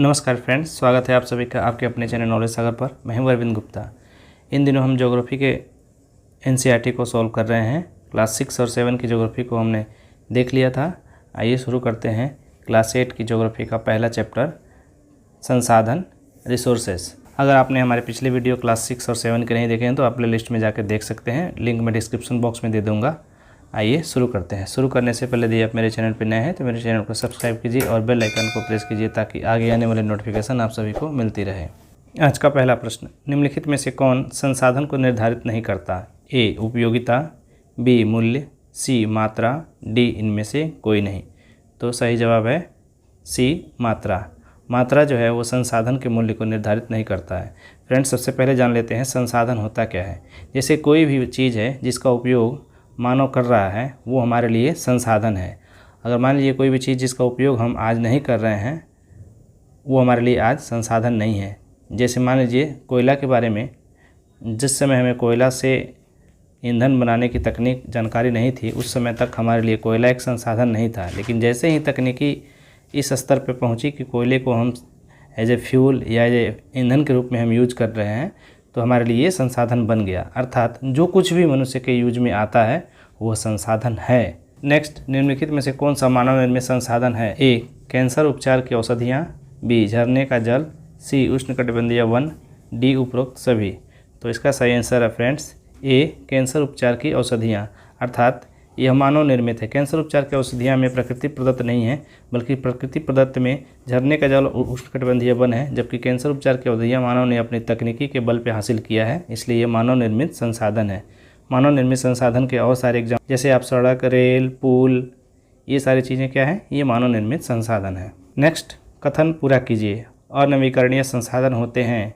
नमस्कार फ्रेंड्स, स्वागत है आप सभी का आपके अपने चैनल नॉलेज सागर पर। मैं हूं अरविंद गुप्ता। इन दिनों हम ज्योग्राफी के एनसीईआरटी को सॉल्व कर रहे हैं। क्लास 6 और 7 की ज्योग्राफी को हमने देख लिया था। आइए शुरू करते हैं क्लास 8 की ज्योग्राफी का पहला चैप्टर, संसाधन, रिसोर्सेस। अगर आपने हमारे पिछले वीडियो क्लास 6 और 7 के नहीं देखे हैं तो आप प्ले लिस्ट में जाकर देख सकते हैं। लिंक मैं डिस्क्रिप्शन बॉक्स में दे दूँगा। आइए शुरू करते हैं। शुरू करने से पहले यदि आप मेरे चैनल पर नए हैं तो मेरे चैनल को सब्सक्राइब कीजिए और बेल आइकन को प्रेस कीजिए ताकि आगे आने वाले नोटिफिकेशन आप सभी को मिलती रहे। आज का पहला प्रश्न, निम्नलिखित में से कौन संसाधन को निर्धारित नहीं करता? ए उपयोगिता, बी मूल्य, सी मात्रा, डी इनमें से कोई नहीं। तो सही जवाब है सी मात्रा। मात्रा जो है वो संसाधन के मूल्य को निर्धारित नहीं करता है। फ्रेंड्स, सबसे पहले जान लेते हैं संसाधन होता क्या है। जैसे कोई भी चीज़ है जिसका उपयोग मानव कर रहा है वो हमारे लिए संसाधन है। अगर मान लीजिए कोई भी चीज़ जिसका उपयोग हम आज नहीं कर रहे हैं वो हमारे लिए आज संसाधन नहीं है। जैसे मान लीजिए कोयला के बारे में, जिस समय हमें कोयला से ईंधन बनाने की तकनीक जानकारी नहीं थी उस समय तक हमारे लिए कोयला एक संसाधन नहीं था। लेकिन जैसे ही तकनीकी इस स्तर पर पहुंची कि कोयले को हम एज ए फ्यूल या एज ए ईंधन के रूप में हम यूज कर रहे हैं तो हमारे लिए ये संसाधन बन गया। अर्थात जो कुछ भी मनुष्य के यूज में आता है वह संसाधन है। नेक्स्ट, निम्नलिखित में से कौन सा मानव निर्मित संसाधन है? ए कैंसर उपचार की औषधियाँ, बी झरने का जल, सी उष्णकटिबंधीय वन, डी उपरोक्त सभी। तो इसका सही आंसर है फ्रेंड्स ए कैंसर उपचार की औषधियाँ। अर्थात यह मानव निर्मित है। कैंसर उपचार की औषधियाँ में प्रकृति प्रदत्त नहीं है बल्कि प्रकृति प्रदत्त में झरने का जल और उष्णकटिबंधीय वन है, जबकि कैंसर उपचार की औषधियाँ मानव ने अपनी तकनीकी के बल पर हासिल किया है, इसलिए ये मानव निर्मित संसाधन है। मानव निर्मित संसाधन के और सारे एग्जाम जैसे आप सड़क, रेल, पुल, ये सारी चीज़ें क्या है? ये मानव निर्मित संसाधन है। नेक्स्ट, कथन पूरा कीजिए। अनवीकरणीय संसाधन होते हैं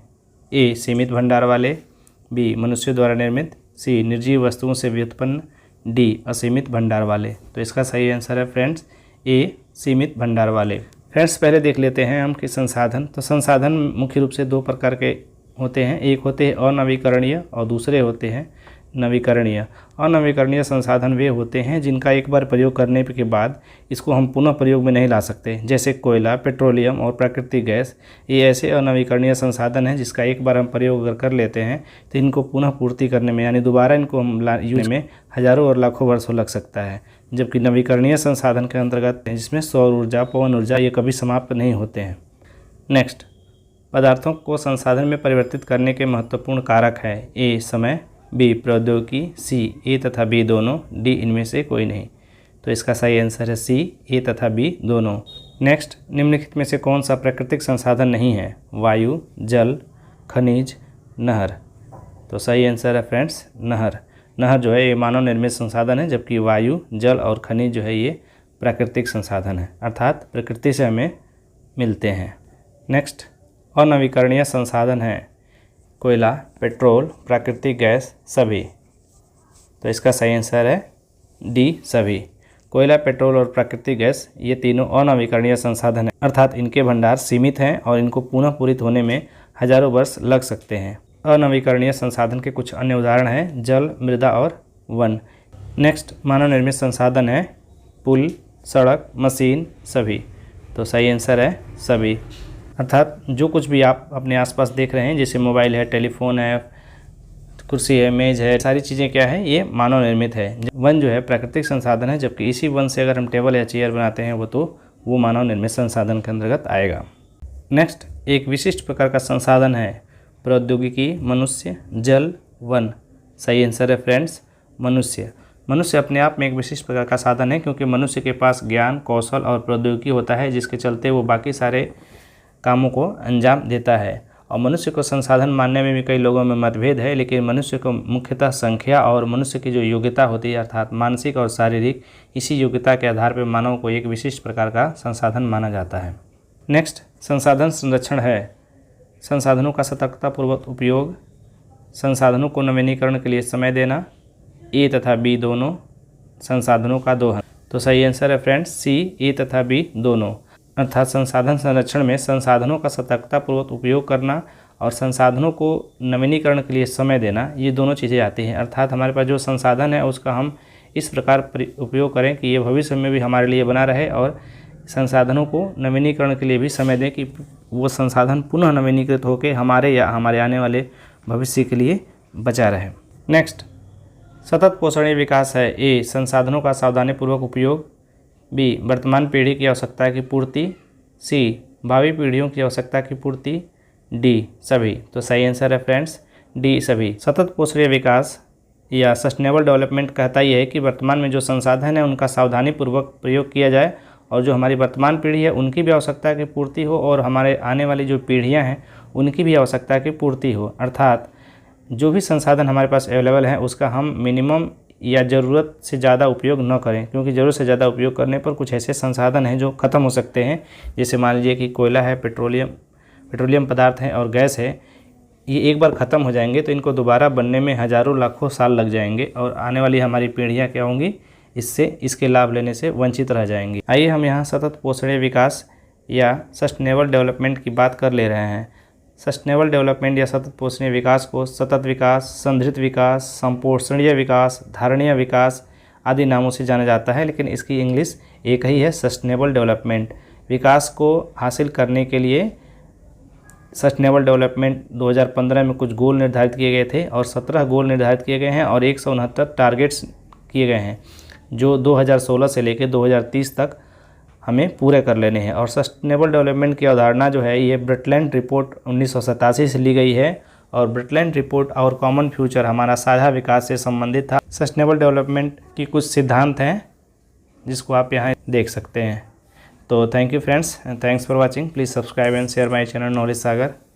ए सीमित भंडार वाले, बी मनुष्य द्वारा निर्मित, सी निर्जीव वस्तुओं से व्युत्पन्न, डी असीमित भंडार वाले। तो इसका सही आंसर है फ्रेंड्स ए सीमित भंडार वाले। फ्रेंड्स, पहले देख लेते हैं हम कि संसाधन। तो संसाधन मुख्य रूप से दो प्रकार के होते हैं। एक होते हैं अनवीकरणीय और दूसरे होते हैं नवीकरणीय। अनवीकरणीय संसाधन वे होते हैं जिनका एक बार प्रयोग करने के बाद इसको हम पुनः प्रयोग में नहीं ला सकते। जैसे कोयला, पेट्रोलियम और प्राकृतिक गैस, ये ऐसे अनवीकरणीय संसाधन हैं जिसका एक बार हम प्रयोग अगर कर लेते हैं तो इनको पुनः पूर्ति करने में यानी दोबारा इनको हम यूज में हज़ारों और लाखों वर्षों लग सकता है। जबकि नवीकरणीय संसाधन के अंतर्गत जिसमें सौर ऊर्जा, पवन ऊर्जा, ये कभी समाप्त नहीं होते हैं। नेक्स्ट, पदार्थों को संसाधन में परिवर्तित करने के महत्वपूर्ण कारक है ए समय, बी प्रौद्योगिकी, सी ए तथा बी दोनों, डी इनमें से कोई नहीं। तो इसका सही आंसर है सी ए तथा बी दोनों। नेक्स्ट, निम्नलिखित में से कौन सा प्राकृतिक संसाधन नहीं है? वायु, जल, खनिज, नहर। तो सही आंसर है फ्रेंड्स नहर। नहर जो है ये मानव निर्मित संसाधन है, जबकि वायु, जल और खनिज जो है ये प्राकृतिक संसाधन है, अर्थात प्रकृति से हमें मिलते हैं। नेक्स्ट, अनवीकरणीय संसाधन है कोयला, पेट्रोल, प्राकृतिक गैस, सभी। तो इसका सही आंसर है डी सभी। कोयला, पेट्रोल और प्राकृतिक गैस ये तीनों अनवीकरणीय संसाधन हैं, अर्थात इनके भंडार सीमित हैं और इनको पुनः पूरित होने में हजारों वर्ष लग सकते हैं। अनवीकरणीय संसाधन के कुछ अन्य उदाहरण हैं जल, मृदा और वन। नेक्स्ट, मानव निर्मित संसाधन है पुल, सड़क, मशीन, सभी। तो सही आंसर है सभी। अर्थात जो कुछ भी आप अपने आसपास देख रहे हैं, जैसे मोबाइल है, टेलीफोन है, कुर्सी है, मेज है, सारी चीज़ें क्या है? ये मानव निर्मित है। वन जो है प्राकृतिक संसाधन है, जबकि इसी वन से अगर हम टेबल या चेयर बनाते हैं वो मानव निर्मित संसाधन के अंतर्गत आएगा। नेक्स्ट, एक विशिष्ट प्रकार का संसाधन है प्रौद्योगिकी, मनुष्य, जल, वन। सही आंसर है फ्रेंड्स मनुष्य। मनुष्य अपने आप में एक विशिष्ट प्रकार का साधन है क्योंकि मनुष्य के पास ज्ञान, कौशल और प्रौद्योगिकी होता है जिसके चलते वो बाकी सारे कामों को अंजाम देता है। और मनुष्य को संसाधन मानने में भी कई लोगों में मतभेद है, लेकिन मनुष्य को मुख्यतः संख्या और मनुष्य की जो योग्यता होती है अर्थात मानसिक और शारीरिक, इसी योग्यता के आधार पर मानव को एक विशिष्ट प्रकार का संसाधन माना जाता है। नेक्स्ट, संसाधन संरक्षण है संसाधनों का सतर्कतापूर्वक उपयोग, संसाधनों को नवीनीकरण के लिए समय देना, ए तथा बी दोनों, संसाधनों का दोहन। तो सही आंसर है फ्रेंड्स सी ए तथा बी दोनों। अर्थात संसाधन संरक्षण में संसाधनों का सतर्कतापूर्वक उपयोग करना और संसाधनों को नवीनीकरण के लिए समय देना, ये दोनों चीज़ें आती हैं। अर्थात हमारे पास जो संसाधन है उसका हम इस प्रकार उपयोग करें कि ये भविष्य में भी हमारे लिए बना रहे और संसाधनों को नवीनीकरण के लिए भी समय दें कि वो संसाधन पुनः नवीनीकृत होकर हमारे या हमारे आने वाले भविष्य के लिए बचा रहे। नेक्स्ट, सतत पोषणीय विकास है। ए, संसाधनों का सावधानीपूर्वक उपयोग। बी, वर्तमान पीढ़ी की आवश्यकता की पूर्ति। सी, भावी पीढ़ियों की आवश्यकता की पूर्ति। डी, सभी। तो सही आंसर है फ्रेंड्स डी, सभी। सतत पोषणीय विकास या सस्टेनेबल डेवलपमेंट कहता ही है कि वर्तमान में जो संसाधन है उनका सावधानीपूर्वक प्रयोग किया जाए और जो हमारी वर्तमान पीढ़ी है उनकी भी आवश्यकता की पूर्ति हो और हमारे आने वाली जो पीढ़ियां हैं उनकी भी आवश्यकता की पूर्ति हो। अर्थात जो भी संसाधन हमारे पास अवेलेबल है उसका हम मिनिमम या ज़रूरत से ज़्यादा उपयोग न करें, क्योंकि ज़रूरत से ज़्यादा उपयोग करने पर कुछ ऐसे संसाधन हैं जो ख़त्म हो सकते हैं। जैसे मान लीजिए कि कोयला है, पेट्रोलियम पदार्थ हैं और गैस है, ये एक बार ख़त्म हो जाएंगे तो इनको दोबारा बनने में हज़ारों लाखों साल लग जाएंगे और आने वाली हमारी पीढ़ियाँ क्या होंगी, इसके लाभ लेने से वंचित रह जाएंगी। आइए हम यहाँ सतत पोषणीय विकास या सस्टेनेबल डेवलपमेंट की बात कर ले रहे हैं। सस्टेनेबल डेवलपमेंट या सतत पोषणीय विकास को सतत विकास, संधारित विकास, संपोषणीय विकास, धारणीय विकास आदि नामों से जाना जाता है, लेकिन इसकी इंग्लिश एक ही है, सस्टेनेबल डेवलपमेंट। विकास को हासिल करने के लिए सस्टेनेबल डेवलपमेंट 2015 में कुछ गोल निर्धारित किए गए थे और 17 गोल निर्धारित किए गए हैं और 169 टारगेट्स किए गए हैं जो 2016 से लेकर 2030 तक हमें पूरे कर लेने हैं। और सस्टेनेबल डेवलपमेंट की अवधारणा जो है ये ब्रिटलैंड रिपोर्ट 1987 से ली गई है और ब्रिटलैंड रिपोर्ट और कॉमन फ्यूचर हमारा साझा विकास से संबंधित था। सस्टेनेबल डेवलपमेंट की कुछ सिद्धांत हैं जिसको आप यहाँ देख सकते हैं। तो thank you friends, thanks for watching. Please subscribe and share my channel knowledge Sagar.